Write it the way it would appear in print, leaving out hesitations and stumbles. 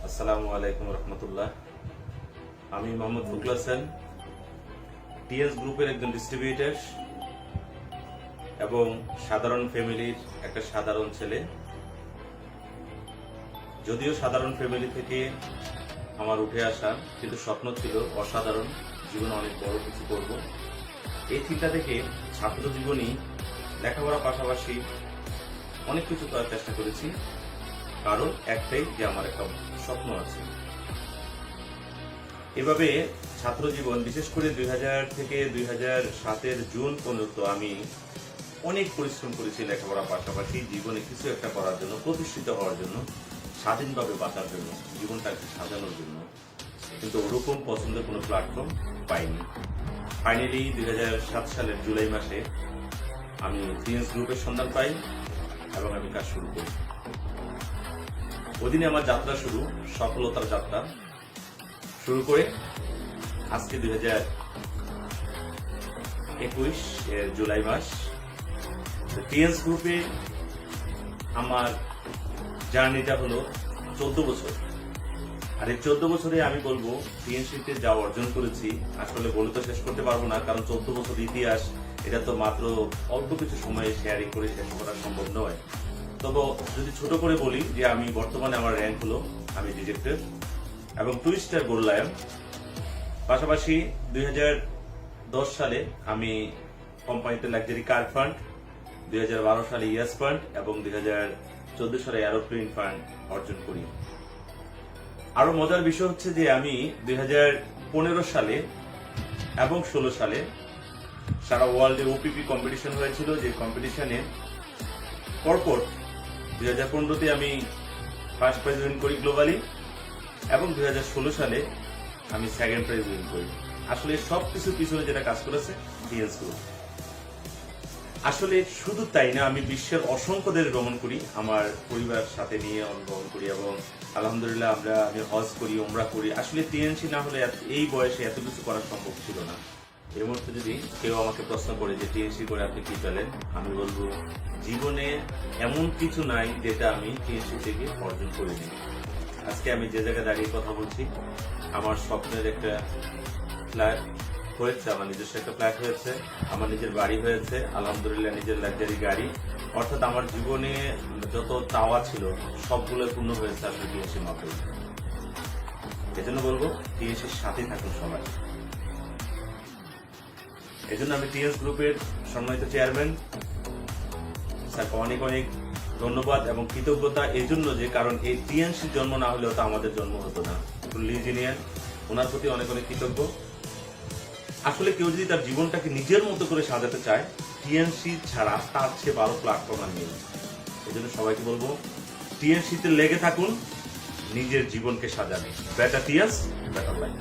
আসসালামু আলাইকুম রহমতুল্লাহ। আমি মোহাম্মদ ফখরুল হোসেন, টিএস গ্রুপের একজন ডিস্ট্রিবিউটর এবং সাধারণ ফ্যামিলির একটা সাধারণ ছেলে। যদিও সাধারণ ফ্যামিলি থেকে আমার উঠে আসা, কিন্তু স্বপ্ন ছিল অসাধারণ, জীবনে অনেক বড় কিছু করব। এই চিন্তা থেকে ছাত্র জীবনই লেখাপড়ার পাশাপাশি অনেক কিছু করার চেষ্টা করেছি, কারণ একটাই যে আমার একটা স্বপ্ন আছে। এভাবে ছাত্র জীবন, বিশেষ করে 2000 থেকে 2007 জুন পর্যন্ত আমি অনেক পরিশ্রম করেছি লেখাপড়ার পাশাপাশি জীবনে কিছু একটা করার জন্য, প্রতিষ্ঠিত হওয়ার জন্য, স্বাধীনভাবে বাঁচার জন্য, জীবনটাকে সাজানোর জন্য। কিন্তু ওরকম পছন্দের কোনো প্ল্যাটফর্ম পাইনি। ফাইনালি 2007 সালের জুলাই মাসে আমি টিএস গ্রুপের সন্ধান পাই এবং আমি কাজ শুরু করি। ওদিনে আমার যাত্রা শুরু, সফলতার যাত্রা শুরু করে আজকে 2021 এর জুলাই মাস। টিএস গ্রুপে আমার জার্নিটা হলো 14 বছর। আর এই 14 বছরে আমি বলবো টিএনসিতে যা অর্জন করেছি আসলে বলে তো শেষ করতে পারবো না, কারণ 14 বছর ইতিহাস, এটা তো মাত্র অল্প কিছু সময়ে শেয়ারিং করে শেষ করা সম্ভব নয়। তবে যদি ছোট করে বলি যে আমি বর্তমানে আমার র্যাঙ্ক হলো, আমি ডিরেক্টর এবং 2 স্টার গোল্ড লায়ন। পাশাপাশি 2010 সালে আমি কোম্পানিতে লাক্সারি কার ফান্ড, 2012 সালে ইয়াস ফান্ড এবং 2014 সালে এরোপ্লেন ফান্ড অর্জন করি। আরো মজার বিষয় হচ্ছে যে আমি 2015 সালে এবং 16 সালে সারা ওয়ার্ল্ডে ওপিপি কম্পিটিশন হয়েছিল, যে কম্পিটিশনে পরপর 2015-তে আমি ফার্স্ট প্রাইজ উইন করি গ্লোবালি এবং 2016 সালে আমি সেকেন্ড প্রাইজ উইন করি। আসলে সবকিছু পিছনে যেটা কাজ করেছে টিএস গ্রুপ। আসলে শুধু তাই না, আমি বিশ্বের অসংখ্য দেশ ভ্রমণ করি, আমার পরিবার সাথে নিয়ে ভ্রমণ করি এবং আলহামদুলিল্লাহ আমি হজ করি, ওমরা করি। আসলে টিএনসি না হলে এই বয়সে এত কিছু করা সম্ভব ছিল না। এর মধ্যে যদি কেউ আমাকে প্রশ্ন করে যে টিএনসি করে আপনি কি পেলেন, আমি বলবো জীবনে এমন কিছু নাই যেটা আমি টিএনসি থেকে অর্জন করিনি। আজকে আমি যে জায়গায় দাঁড়িয়ে কথা বলছি, আমার স্বপ্নের একটা ফ্ল্যাট হয়েছে, আমার নিজস্ব একটা ফ্ল্যাট হয়েছে, আমার নিজের বাড়ি হয়েছে, আলহামদুলিল্লাহ নিজের লাক্সারি গাড়ি। অর্থাৎ আমার জীবনে যত চাওয়া ছিল সবগুলো পূর্ণ হয়েছে আসলে টিএনসির মাধ্যমে। এজন্য বলবো টিএনসির সাথেই থাকুন সবাই। এজন্য আমি টিএস গ্রুপের সম্মানিত চেয়ারম্যান স্যারকে অনেক অনেক ধন্যবাদ এবং কৃতজ্ঞতা এই জন্য যে, কারণ এই টিএনসির জন্ম না হলেও তো আমাদের জন্ম হতো না। লিজিনিয়ার ওনার প্রতি অনেক অনেক কৃতজ্ঞ। আসলে কেউ যদি তার জীবনটাকে নিজের মতো করে সাজাতে চায়, টিএনসি ছাড়া তার চেয়ে ভালো প্ল্যাটফর্ম আর নেই। এই জন্য সবাইকে বলবো টিএনসিতে লেগে থাকুন, নিজের জীবনকে সাজাবে। বেটার টিএস, বেটার লাইফ।